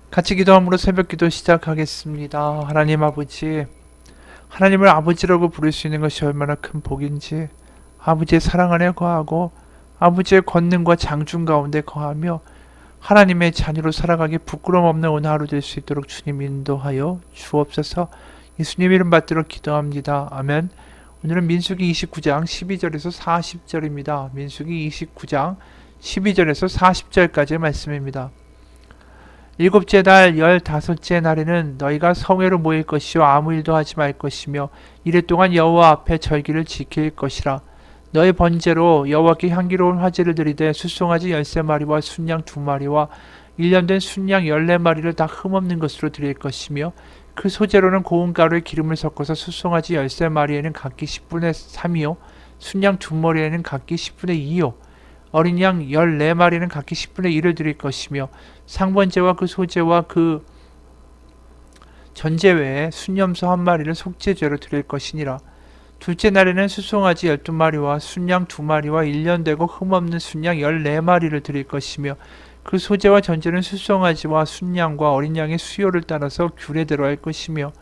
같이 기도함으로 새벽기도 시작하겠습니다. 하나님 아버지, 하나님을 아버지라고 부를 수 있는 것이 얼마나 큰 복인지, 아버지의 사랑 안에 거하고 아버지의 권능과 장중 가운데 거하며 하나님의 자녀로 살아가기 부끄러움 없는 오늘 하루 될 수 있도록 주님 인도하여 주옵소서. 예수님 이름 받들어 기도합니다. 아멘. 오늘은 민수기 29장 12절에서 40절입니다. 민수기 29장 12절에서 40절까지의 말씀입니다. 일곱째 달 15째 날에는 너희가 성회로 모일 것이요 아무 일도 하지 말 것이며 이래 동안 여호와 앞에 절기를 지킬 것이라. 너희 번제로 여호와께 향기로운 화제를 드리되 숫송아지 13마리와 순양 2마리와 1년 된 순양 14마리를 다 흠없는 것으로 드릴 것이며 그 소재로는 고운 가루에 기름을 섞어서 숫송아지 13마리에는 각기 10분의 3이요 순양 2마리에는 각기 10분의 2요 어린 양 14마리는 각기 10분의 1을 드릴 것이며 상번제와 그 소제와 그 전제 외에 순염소 1마리를 속죄제로 드릴 것이니라. 둘째 날에는 수송아지 12마리와 순양 2마리와 1년 되고 흠없는 순양 14마리를 드릴 것이며 그 소제와 전제는 수송아지와 순양과 어린 양의 수요를 따라서 규례대로 할 것이며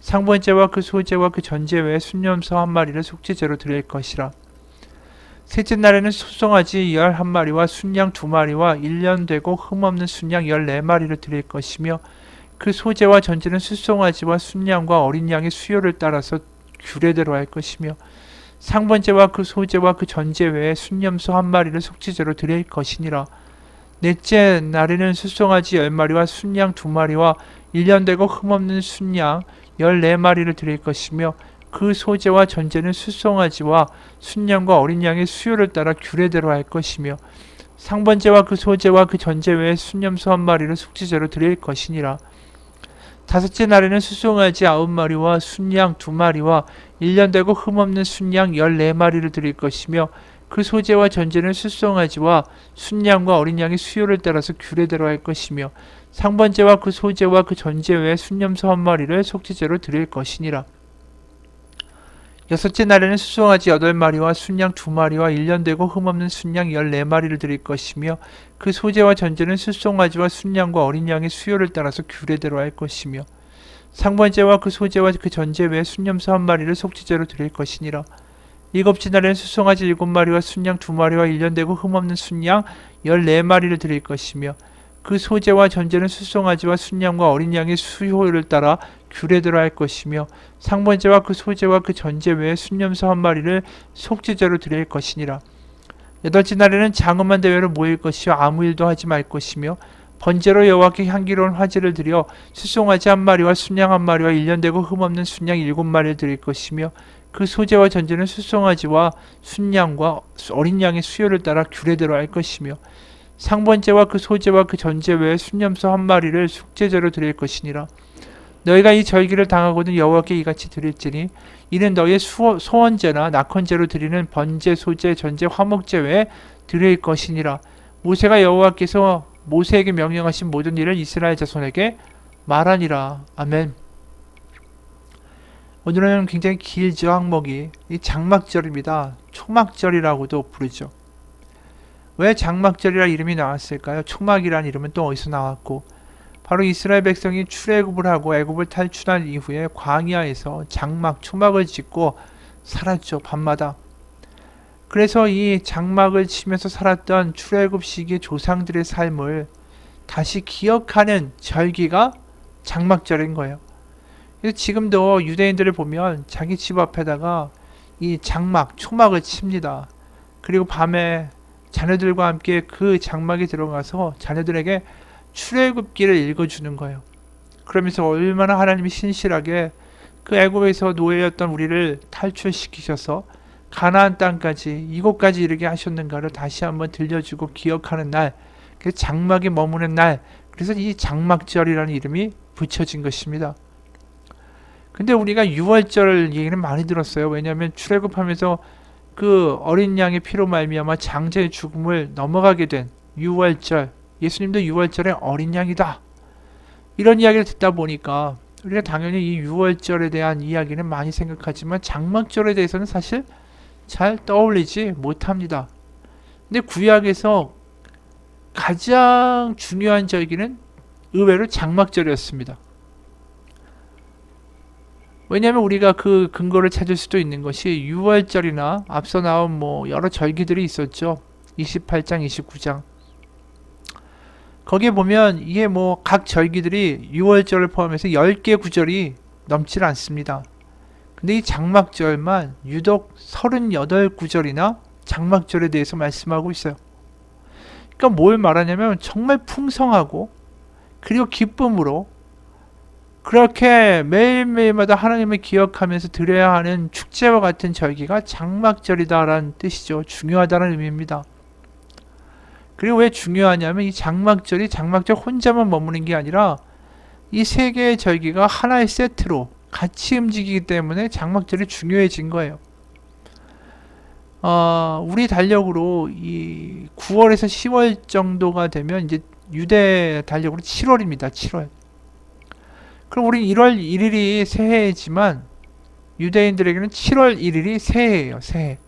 상번제와 그 소제와 그 전제 외에 순염소 1마리를 속죄제로 드릴 것이라. 셋째 날에는 소송아지 11마리와 순양 2마리와 1년 되고 흠없는 순양 14마리를 드릴 것이며 그 소제와 전제는 수송아지와 순양과 어린 양의 수요를 따라서 규례대로 할 것이며 상번제와 그 소제와 그 전제 외에 순염소 1마리를 속죄제로 드릴 것이니라. 넷째 날에는 수송아지 10마리와 순양 2마리와 1년 되고 흠없는 순양 14마리를 드릴 것이며 그 소제와 전제는 수송아지와 순양과 어린 양의 수요를 따라 규례대로 할 것이며 상번제와 그 소제와 그 전제 외에 순염소 1마리를 속죄제로 드릴 것이니라. 다섯째 날에는 수송아지 9마리와 순양 2마리와 1년 되고 흠없는 순양 14마리를 드릴 것이며 그 소제와 전제는 수송아지와 순양과 어린 양의 수요를 따라서 규례대로 할 것이며 상번제와 그 소제와 그 전제 외에 순염소 1마리를 속죄제로 드릴 것이니라. 여섯째 날에는 수송아지 8마리와 순양 2마리와 1년 되고 흠없는 순양 14마리를 드릴 것이며 그 소제와 전제는 수송아지와 순양과 어린 양의 수요를 따라서 규례대로 할 것이며 상번제와 그 소제와 그 전제 외에 순염소 1마리를 속죄제로 드릴 것이니라. 일곱째 날에는 수송아지 7마리와 순양 2마리와 1년 되고 흠없는 순양 14마리를 드릴 것이며 그 소제와 전제는 수송아지와 순양과 어린 양의 수요를 따라 규례대로 할 것이며 상번제와 그 소제와 그 전제 외에 순염소 1마리를 속죄제로 드릴 것이니라. 여덟째 날에는 장엄한 대회로 모일 것이요 아무 일도 하지 말 것이며 번제로 여호와께 향기로운 화제를 드려 수송아지 1마리와 순양 1마리와 1년 되고 흠없는 순양 7마리를 드릴 것이며 그 소제와 전제는 수송아지와 순양과 어린 양의 수요를 따라 규례대로 할 것이며 상번제와 그 소제와 그 전제 외에 순염소 1마리를 속죄제로 드릴 것이니라. 너희가 이 절기를 당하거든 여호와께 이같이 드릴지니 이는 너희의 소원제나 낙헌제로 드리는 번제, 소제, 전제, 화목제 외에 드릴 것이니라. 모세가 여호와께서 모세에게 명령하신 모든 일을 이스라엘 자손에게 말하니라. 아멘. 오늘은 굉장히 길죠. 항목이 이 장막절입니다. 초막절이라고도 부르죠. 왜 장막절이라 이름이 나왔을까요? 초막이라는 이름은 또 어디서 나왔고, 바로 이스라엘 백성이 출애굽을 하고 애굽을 탈출한 이후에 광야에서 장막, 초막을 짓고 살았죠. 밤마다. 그래서 이 장막을 치면서 살았던 출애굽 시기의 조상들의 삶을 다시 기억하는 절기가 장막절인 거예요. 그래서 지금도 유대인들을 보면 자기 집 앞에다가 이 장막, 초막을 칩니다. 그리고 밤에 자녀들과 함께 그 장막에 들어가서 자녀들에게 출애굽기를 읽어주는 거예요. 그러면서 얼마나 하나님이 신실하게 그 애굽에서 노예였던 우리를 탈출시키셔서 가나안 땅까지 이곳까지 이르게 하셨는가를 다시 한번 들려주고 기억하는 날, 그 장막에 머무는 날, 그래서 이 장막절이라는 이름이 붙여진 것입니다. 근데 우리가 유월절 얘기는 많이 들었어요. 왜냐하면 출애굽하면서 그 어린 양의 피로 말미암아 장자의 죽음을 넘어가게 된 유월절, 예수님도 유월절에 어린 양이다, 이런 이야기를 듣다 보니까 우리가 당연히 이 유월절에 대한 이야기는 많이 생각하지만 장막절에 대해서는 사실 잘 떠올리지 못합니다. 근데 구약에서 가장 중요한 절기는 의외로 장막절이었습니다. 왜냐하면 우리가 그 근거를 찾을 수도 있는 것이 6월절이나 앞서 나온 뭐 여러 절기들이 있었죠. 28장, 29장. 거기에 보면 이게 뭐 각 절기들이 6월절을 포함해서 10개 구절이 넘질 않습니다. 근데 이 장막절만 유독 38구절이나 장막절에 대해서 말씀하고 있어요. 그러니까 뭘 말하냐면 정말 풍성하고 그리고 기쁨으로 그렇게 매일매일마다 하나님을 기억하면서 드려야 하는 축제와 같은 절기가 장막절이다라는 뜻이죠. 중요하다는 의미입니다. 그리고 왜 중요하냐면 이 장막절 혼자만 머무는 게 아니라 이 세 개의 절기가 하나의 세트로 같이 움직이기 때문에 장막절이 중요해진 거예요. 우리 달력으로 이 9월에서 10월 정도가 되면 이제 유대 달력으로 7월입니다. 7월. 그럼 우리 1월 1일이 새해지만 유대인들에게는 7월 1일이 새해예요. 새해.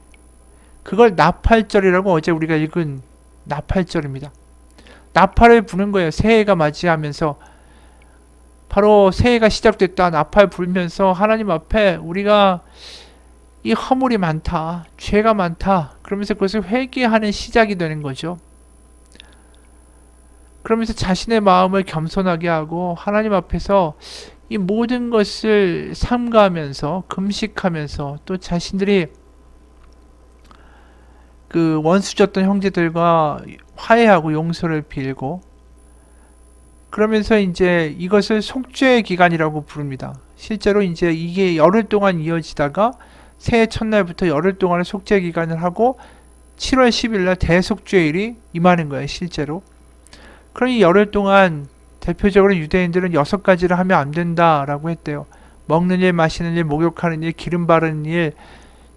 그걸 나팔절이라고 어제 우리가 읽은 나팔절입니다. 나팔을 부는 거예요. 새해가 맞이하면서 바로 새해가 시작됐다. 나팔 불면서 하나님 앞에 우리가 이 허물이 많다. 죄가 많다. 그러면서 그것을 회개하는 시작이 되는 거죠. 그러면서 자신의 마음을 겸손하게 하고 하나님 앞에서 이 모든 것을 삼가하면서 금식하면서 또 자신들이 그 원수졌던 형제들과 화해하고 용서를 빌고 그러면서 이제 이것을 속죄의 기간이라고 부릅니다. 실제로 이제 이게 열흘 동안 이어지다가 새해 첫날부터 열흘 동안의 속죄 기간을 하고 7월 10일 날 대속죄일이 임하는 거예요. 실제로. 그러니 열흘 동안 대표적으로 유대인들은 6가지를 하면 안 된다라고 했대요. 먹는 일, 마시는 일, 목욕하는 일, 기름 바르는 일,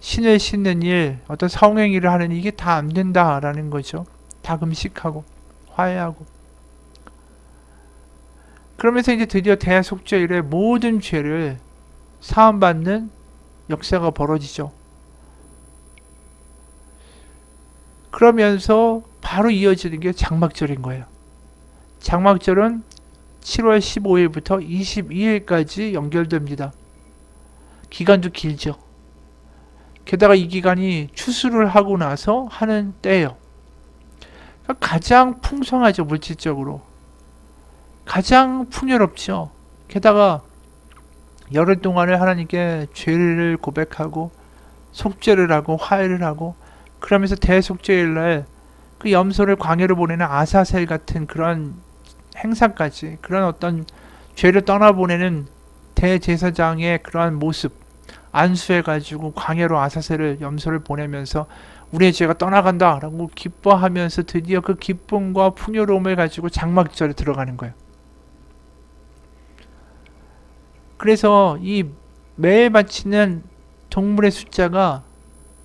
신을 씻는 일, 어떤 성행위를 하는 일, 이게 다 안 된다라는 거죠. 다 금식하고 화해하고. 그러면서 이제 드디어 대속죄일에 모든 죄를 사함받는 역사가 벌어지죠. 그러면서 바로 이어지는 게 장막절인 거예요. 장막절은 7월 15일부터 22일까지 연결됩니다. 기간도 길죠. 게다가 이 기간이 추수를 하고 나서 하는 때예요. 그러니까 가장 풍성하죠. 물질적으로. 가장 풍요롭죠. 게다가 열흘 동안을 하나님께 죄를 고백하고 속죄를 하고 화해를 하고 그러면서 대속죄일날 그 염소를 광야로 보내는 아사셀 같은 그런 행사까지 그런 어떤 죄를 떠나보내는 대제사장의 그러한 모습 안수해가지고 광야로 아사셀을 염소를 보내면서 우리의 죄가 떠나간다 라고 기뻐하면서 드디어 그 기쁨과 풍요로움을 가지고 장막절에 들어가는 거예요. 그래서 이 매일 바치는 동물의 숫자가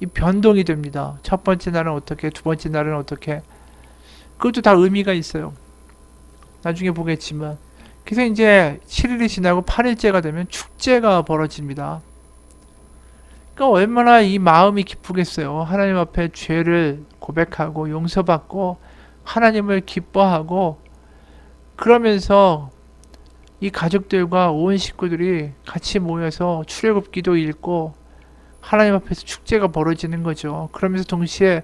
이 변동이 됩니다. 첫 번째 날은 어떻게, 두 번째 날은 어떻게. 그것도 다 의미가 있어요. 나중에 보겠지만. 그래서 이제 7일이 지나고 8일째가 되면 축제가 벌어집니다. 그러니까 얼마나 이 마음이 기쁘겠어요. 하나님 앞에 죄를 고백하고 용서받고 하나님을 기뻐하고 그러면서 이 가족들과 온 식구들이 같이 모여서 출애굽기도 읽고 하나님 앞에서 축제가 벌어지는 거죠. 그러면서 동시에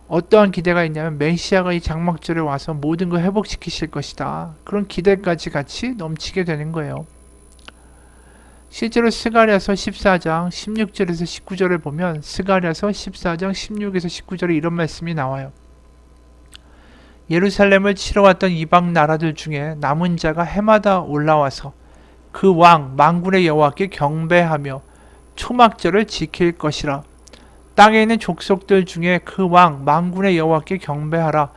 어떠한 기대가 있냐면 메시아가 이 장막절에 와서 모든 걸 회복시키실 것이다. 그런 기대까지 같이 넘치게 되는 거예요. 실제로 스가랴서 14장 16절에서 19절을 보면 스가랴서 14장 16에서 19절에 이런 말씀이 나와요. 예루살렘을 치러 왔던 이방 나라들 중에 남은 자가 해마다 올라와서 그 왕 만군의 여호와께 경배하며 초막절을 지킬 것이라. 땅에 있는 족속들 중에 그 왕 만군의 여호와께 경배하라.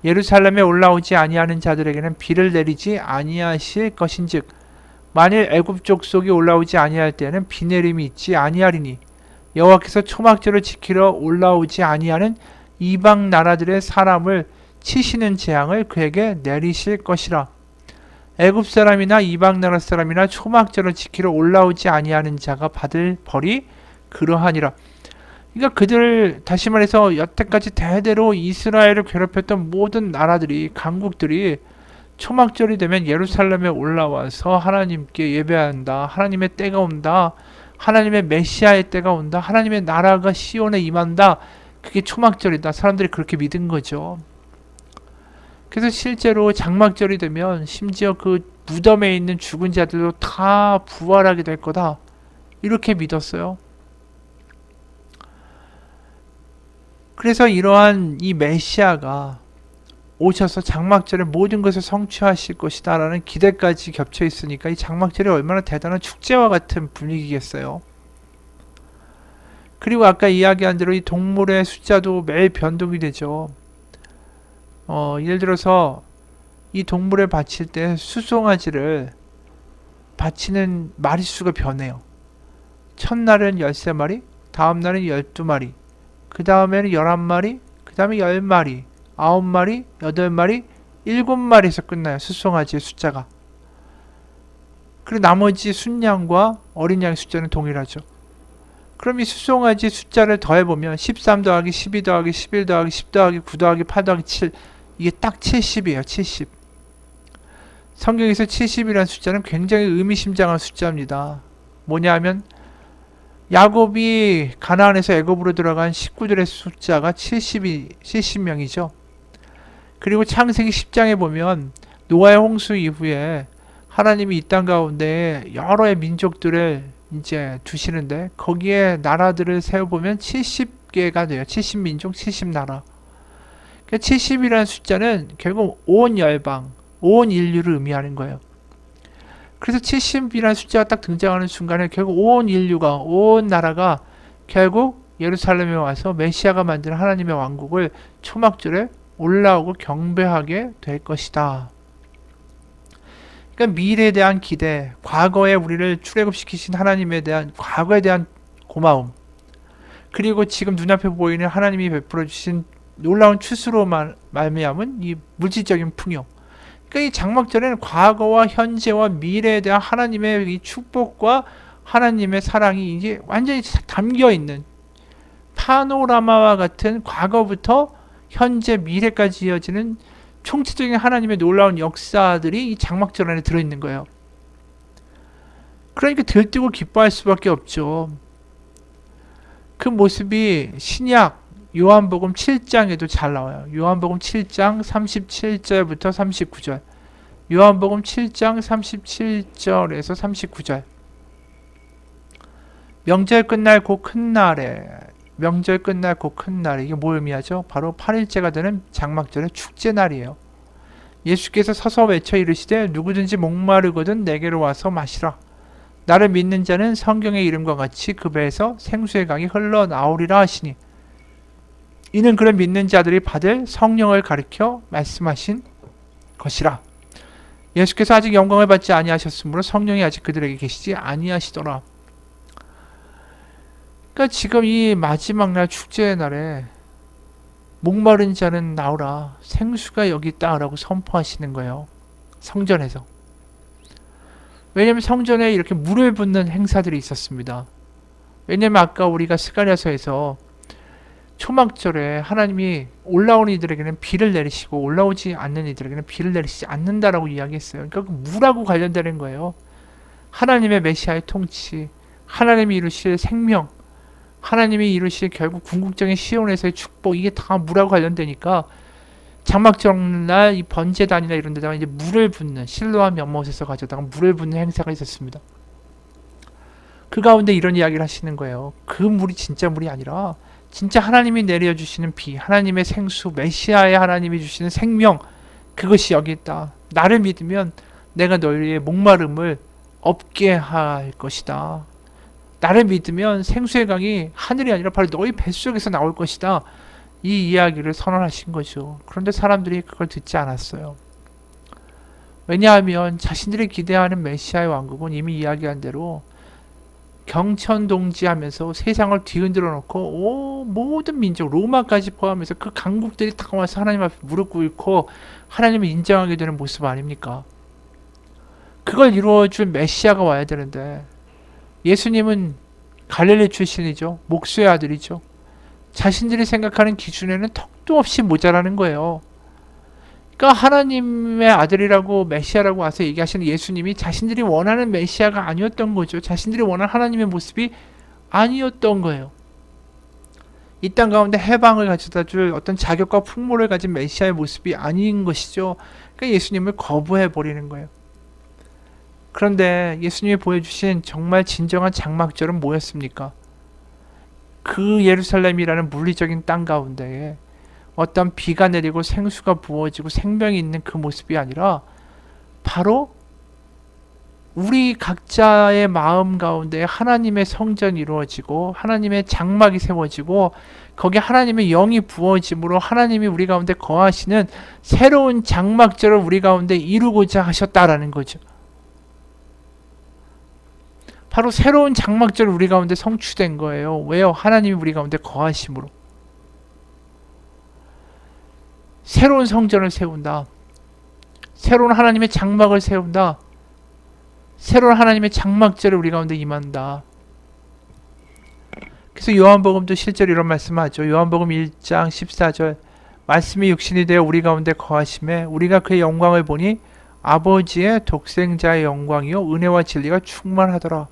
예루살렘에 올라오지 아니하는 자들에게는 비를 내리지 아니하실 것인즉 만일 애굽 족속이 올라오지 아니할 때에는 비 내림이 있지 아니하리니 여호와께서 초막절을 지키러 올라오지 아니하는 이방 나라들의 사람을 치시는 재앙을 그에게 내리실 것이라. 애굽 사람이나 이방 나라 사람이나 초막절을 지키러 올라오지 아니하는 자가 받을 벌이 그러하니라. 그러니까 그들 다시 말해서 여태까지 대대로 이스라엘을 괴롭혔던 모든 나라들이 강국들이 초막절이 되면 예루살렘에 올라와서 하나님께 예배한다. 하나님의 때가 온다. 하나님의 메시아의 때가 온다. 하나님의 나라가 시온에 임한다. 그게 초막절이다. 사람들이 그렇게 믿은 거죠. 그래서 실제로 장막절이 되면 심지어 그 무덤에 있는 죽은 자들도 다 부활하게 될 거다. 이렇게 믿었어요. 그래서 이러한 이 메시아가 오셔서 장막절에 모든 것을 성취하실 것이다 라는 기대까지 겹쳐 있으니까 이 장막절이 얼마나 대단한 축제와 같은 분위기겠어요. 그리고 아까 이야기한 대로 이 동물의 숫자도 매일 변동이 되죠. 예를 들어서 이 동물을 바칠 때 수송아지를 바치는 마리수가 변해요. 첫날은 13마리, 다음날은 12마리, 그 다음에는 11마리, 그 다음에 10마리, 9마리, 8마리, 7마리에서 끝나요. 수송아지의 숫자가. 그리고 나머지 순양과 어린 양의 숫자는 동일하죠. 그럼 이 수송아지 숫자를 더해보면 13 더하기 12 더하기 11 더하기 10 더하기 9 더하기 8 더하기 7, 이게 딱 70이에요. 70. 성경에서 70이라는 숫자는 굉장히 의미심장한 숫자입니다. 뭐냐 하면 야곱이 가나안에서 애굽으로 들어간 식구들의 숫자가 70명이죠. 그리고 창세기 10장에 보면 노아의 홍수 이후에 하나님이 이 땅 가운데 여러의 민족들을 이제 두시는데 거기에 나라들을 세어보면 70개가 돼요. 70민족, 70나라. 그러니까 70이라는 숫자는 결국 온 열방, 온 인류를 의미하는 거예요. 그래서 70이라는 숫자가 딱 등장하는 순간에 결국 온 인류가, 온 나라가 결국 예루살렘에 와서 메시아가 만든 하나님의 왕국을 초막절에 올라오고 경배하게 될 것이다. 그러니까 미래에 대한 기대, 과거에 우리를 출애굽시키신 하나님에 대한 과거에 대한 고마움, 그리고 지금 눈앞에 보이는 하나님이 베풀어 주신 놀라운 추수로 말미암은 이 물질적인 풍요. 그러니까 이 장막절에는 과거와 현재와 미래에 대한 하나님의 이 축복과 하나님의 사랑이 이제 완전히 담겨 있는 파노라마와 같은 과거부터 현재 미래까지 이어지는 총체적인 하나님의 놀라운 역사들이 이 장막절 안에 들어있는 거예요. 그러니까 들뜨고 기뻐할 수밖에 없죠. 그 모습이 신약 요한복음 7장에도 잘 나와요. 요한복음 7장 37절부터 39절. 요한복음 7장 37절에서 39절. 명절 끝날 그 큰 날에, 명절 끝날 그 큰 날에, 이게 뭘 의미하죠? 바로 8일째가 되는 장막절의 축제 날이에요. 예수께서 서서 외쳐 이르시되 누구든지 목마르거든 내게로 와서 마시라. 나를 믿는 자는 성경의 이름과 같이 그 배에서 생수의 강이 흘러나오리라 하시니, 이는 그런 믿는 자들이 받을 성령을 가리켜 말씀하신 것이라. 예수께서 아직 영광을 받지 아니하셨으므로 성령이 아직 그들에게 계시지 아니하시더라. 그러니까 지금 이 마지막 날 축제의 날에 목마른 자는 나오라, 생수가 여기 있다라고 선포하시는 거예요. 성전에서. 왜냐하면 성전에 이렇게 물을 붓는 행사들이 있었습니다. 왜냐하면 아까 우리가 스가랴서에서 초막절에 하나님이 올라오는 이들에게는 비를 내리시고 올라오지 않는 이들에게는 비를 내리시지 않는다라고 이야기했어요. 그러니까 물하고 관련되는 거예요. 하나님의 메시아의 통치, 하나님이 이루실 생명, 하나님이 이루실 결국 궁극적인 시온에서의 축복, 이게 다 물하고 관련되니까 장막절날 이 번제단이나 이런 데다가 이제 물을 붓는, 실로암 연못에서 가져다가 물을 붓는 행사가 있었습니다. 그 가운데 이런 이야기를 하시는 거예요. 그 물이 진짜 물이 아니라 진짜 하나님이 내려주시는 비, 하나님의 생수, 메시아의 하나님이 주시는 생명, 그것이 여기 있다. 나를 믿으면 내가 너희의 목마름을 없게 할 것이다. 나를 믿으면 생수의 강이 하늘이 아니라 바로 너희 뱃속에서 나올 것이다. 이 이야기를 선언하신 거죠. 그런데 사람들이 그걸 듣지 않았어요. 왜냐하면 자신들이 기대하는 메시아의 왕국은 이미 이야기한 대로 경천동지하면서 세상을 뒤흔들어 놓고 모든 민족, 로마까지 포함해서 그 강국들이 다 와서 하나님 앞에 무릎 꿇고 하나님을 인정하게 되는 모습 아닙니까? 그걸 이루어줄 메시아가 와야 되는데, 예수님은 갈릴리 출신이죠. 목수의 아들이죠. 자신들이 생각하는 기준에는 턱도 없이 모자라는 거예요. 그러니까 하나님의 아들이라고 메시아라고 와서 얘기하시는 예수님이 자신들이 원하는 메시아가 아니었던 거죠. 자신들이 원하는 하나님의 모습이 아니었던 거예요. 이 땅 가운데 해방을 가져다 줄 어떤 자격과 풍모를 가진 메시아의 모습이 아닌 것이죠. 그러니까 예수님을 거부해 버리는 거예요. 그런데 예수님이 보여주신 정말 진정한 장막절은 뭐였습니까? 그 예루살렘이라는 물리적인 땅 가운데에 어떤 비가 내리고 생수가 부어지고 생명이 있는 그 모습이 아니라 바로 우리 각자의 마음 가운데 하나님의 성전이 이루어지고 하나님의 장막이 세워지고 거기에 하나님의 영이 부어짐으로 하나님이 우리 가운데 거하시는 새로운 장막절을 우리 가운데 이루고자 하셨다라는 거죠. 바로 새로운 장막절이 우리 가운데 성취된 거예요. 왜요? 하나님이 우리 가운데 거하심으로. 새로운 성전을 세운다. 새로운 하나님의 장막을 세운다. 새로운 하나님의 장막절을 우리 가운데 임한다. 그래서 요한복음도 실제로 이런 말씀하죠. 요한복음 1장 14절 말씀이 육신이 되어 우리 가운데 거하심에 우리가 그의 영광을 보니 아버지의 독생자의 영광이요 은혜와 진리가 충만하더라.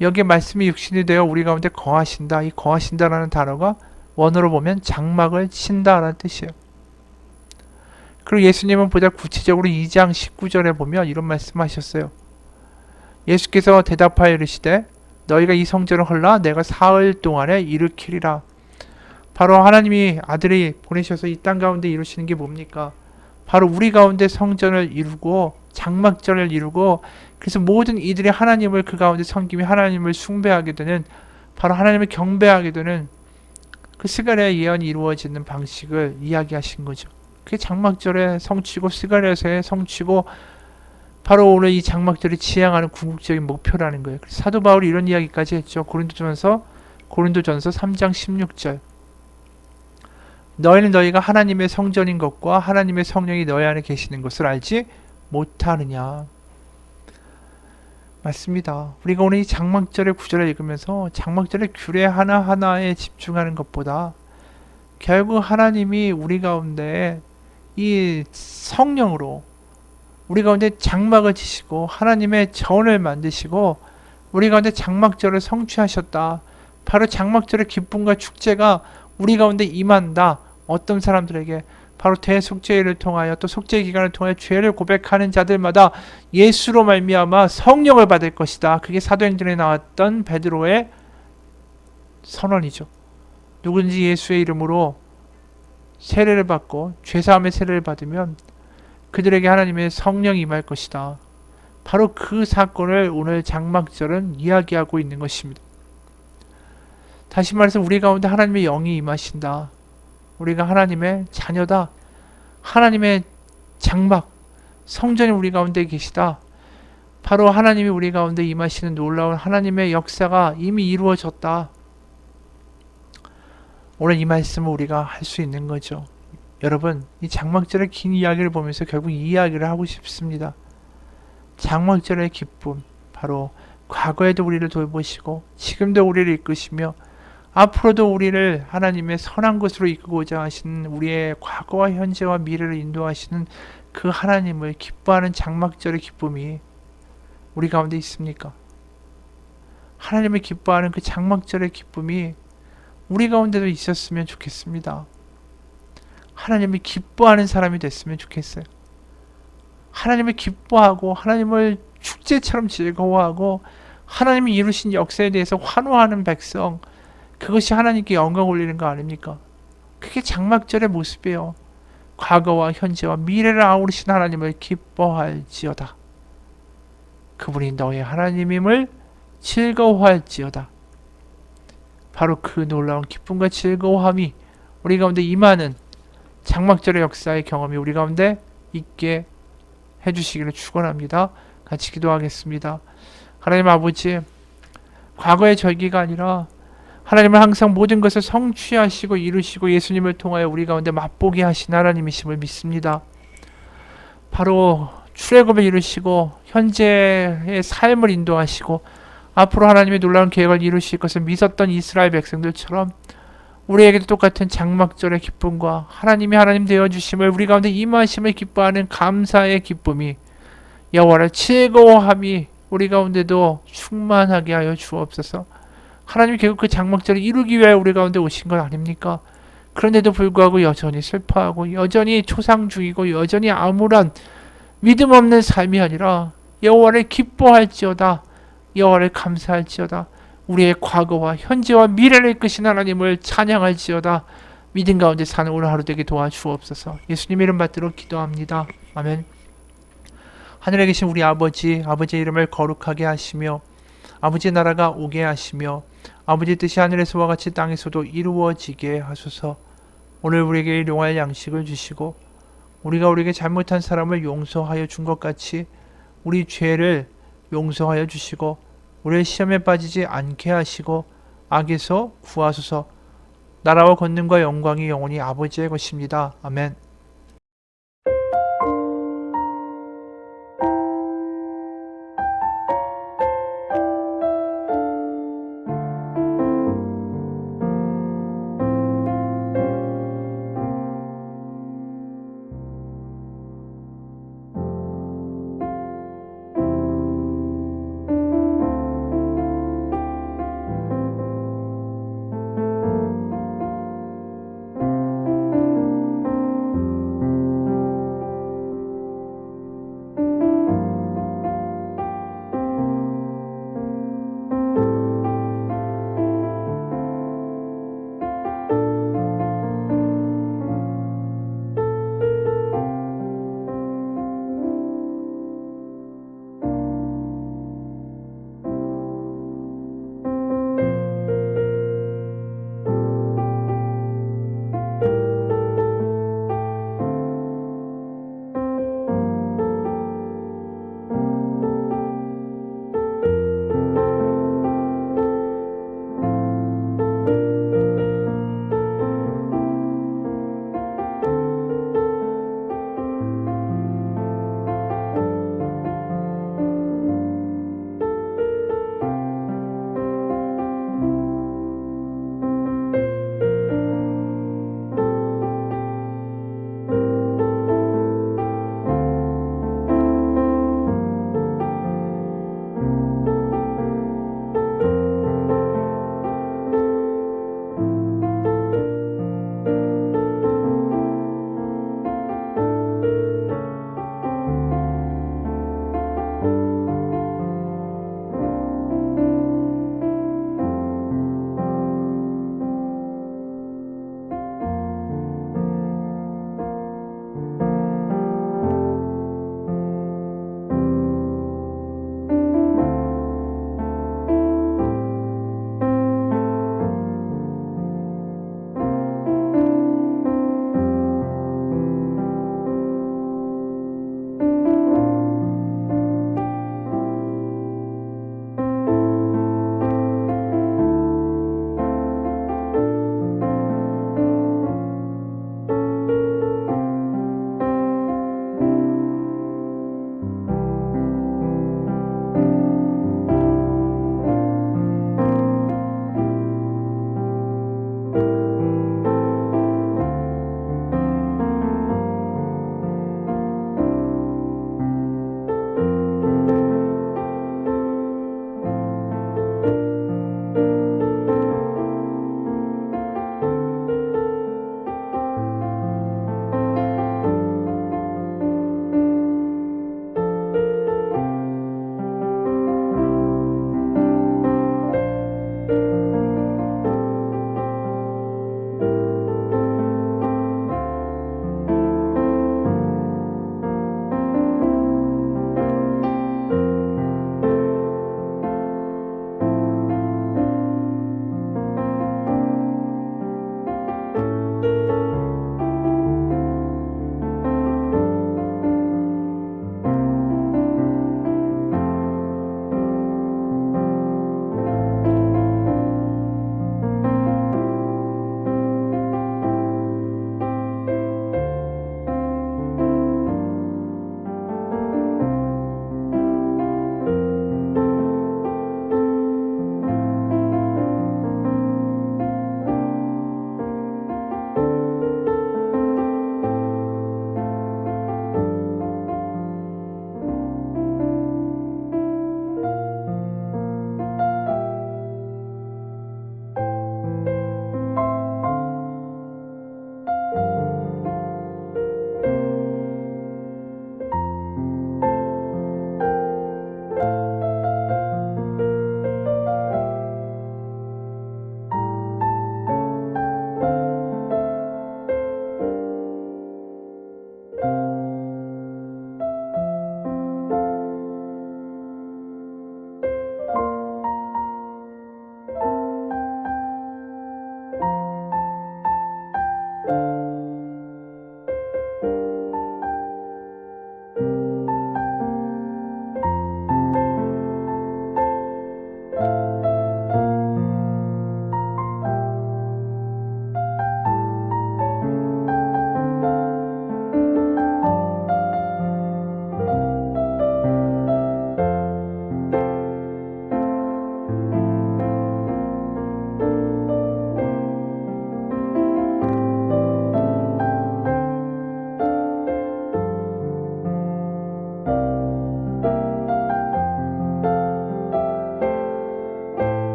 여기에 말씀이 육신이 되어 우리 가운데 거하신다. 이 거하신다라는 단어가 원어로 보면 장막을 친다라는 뜻이에요. 그리고 예수님은 보다 구체적으로 2장 19절에 보면 이런 말씀하셨어요. 예수께서 대답하여 이르시되 너희가 이 성전을 헐라 내가 사흘 동안에 일으키리라. 바로 하나님이 아들이 보내셔서 이 땅 가운데 이루시는 게 뭡니까? 바로 우리 가운데 성전을 이루고 장막전을 이루고 그래서 모든 이들이 하나님을 그 가운데 섬기며 하나님을 숭배하게 되는 바로 하나님을 경배하게 되는 그 스가랴의 예언이 이루어지는 방식을 이야기하신 거죠. 그게 장막절의 성취고 스가랴서의 성취고 바로 오늘 이 장막절이 지향하는 궁극적인 목표라는 거예요. 사도 바울이 이런 이야기까지 했죠. 고린도전서 3장 16절 너희는 너희가 하나님의 성전인 것과 하나님의 성령이 너희 안에 계시는 것을 알지 못하느냐. 맞습니다. 우리가 오늘 이 장막절의 구절을 읽으면서 장막절의 규례 하나하나에 집중하는 것보다 결국 하나님이 우리 가운데 이 성령으로 우리 가운데 장막을 치시고 하나님의 전을 만드시고 우리 가운데 장막절을 성취하셨다. 바로 장막절의 기쁨과 축제가 우리 가운데 임한다. 어떤 사람들에게 바로 대속죄를 통하여 또 속죄 기간을 통하여 죄를 고백하는 자들마다 예수로 말미암아 성령을 받을 것이다. 그게 사도행전에 나왔던 베드로의 선언이죠. 누구든지 예수의 이름으로 세례를 받고 죄사함의 세례를 받으면 그들에게 하나님의 성령이 임할 것이다. 바로 그 사건을 오늘 장막절은 이야기하고 있는 것입니다. 다시 말해서 우리 가운데 하나님의 영이 임하신다. 우리가 하나님의 자녀다. 하나님의 장막, 성전이 우리 가운데 계시다. 바로 하나님이 우리 가운데 임하시는 놀라운 하나님의 역사가 이미 이루어졌다. 오늘 이 말씀을 우리가 할 수 있는 거죠. 여러분, 이 장막절의 긴 이야기를 보면서 결국 이 이야기를 하고 싶습니다. 장막절의 기쁨, 바로 과거에도 우리를 돌보시고 지금도 우리를 이끄시며 앞으로도 우리를 하나님의 선한 곳으로 이끌고자 하시는 우리의 과거와 현재와 미래를 인도하시는 그 하나님을 기뻐하는 장막절의 기쁨이 우리 가운데 있습니까? 하나님을 기뻐하는 그 장막절의 기쁨이 우리 가운데도 있었으면 좋겠습니다. 하나님을 기뻐하는 사람이 됐으면 좋겠어요. 하나님을 기뻐하고 하나님을 축제처럼 즐거워하고 하나님이 이루신 역사에 대해서 환호하는 백성, 그것이 하나님께 영광 올리는 거 아닙니까? 그게 장막절의 모습이에요. 과거와 현재와 미래를 아우르신 하나님을 기뻐할지어다. 그분이 너의 하나님임을 즐거워할지어다. 바로 그 놀라운 기쁨과 즐거움이 우리 가운데 임하는 장막절의 역사의 경험이 우리 가운데 있게 해주시기를 축원합니다. 같이 기도하겠습니다. 하나님 아버지, 과거의 절기가 아니라 하나님은 항상 모든 것을 성취하시고 이루시고 예수님을 통하여 우리 가운데 맛보게 하신 하나님이심을 믿습니다. 바로 출애굽을 이루시고 현재의 삶을 인도하시고 앞으로 하나님의 놀라운 계획을 이루실 것을 믿었던 이스라엘 백성들처럼 우리에게도 똑같은 장막절의 기쁨과 하나님이 하나님 되어주심을 우리 가운데 임하심을 기뻐하는 감사의 기쁨이 여호와를 즐거워함이 우리 가운데도 충만하게 하여 주옵소서. 하나님이 결국 그 장막절을 이루기 위해 우리 가운데 오신 것 아닙니까? 그런데도 불구하고 여전히 슬퍼하고 여전히 초상 중이고 여전히 아무런 믿음 없는 삶이 아니라 여호와를 기뻐할지어다, 여호와를 감사할지어다, 우리의 과거와 현재와 미래를 이끄신 하나님을 찬양할지어다. 믿음 가운데 사는 오늘 하루 되게 도와주옵소서. 예수님 이름 받들어 기도합니다. 아멘. 하늘에 계신 우리 아버지, 아버지의 이름을 거룩하게 하시며 아버지의 나라가 오게 하시며 아버지의 뜻이 하늘에서와 같이 땅에서도 이루어지게 하소서. 오늘 우리에게 일용할 양식을 주시고 우리가 우리에게 잘못한 사람을 용서하여 준 것 같이 우리 죄를 용서하여 주시고 우리의 시험에 빠지지 않게 하시고 악에서 구하소서. 나라와 권능과 영광이 영원히 아버지의 것입니다. 아멘.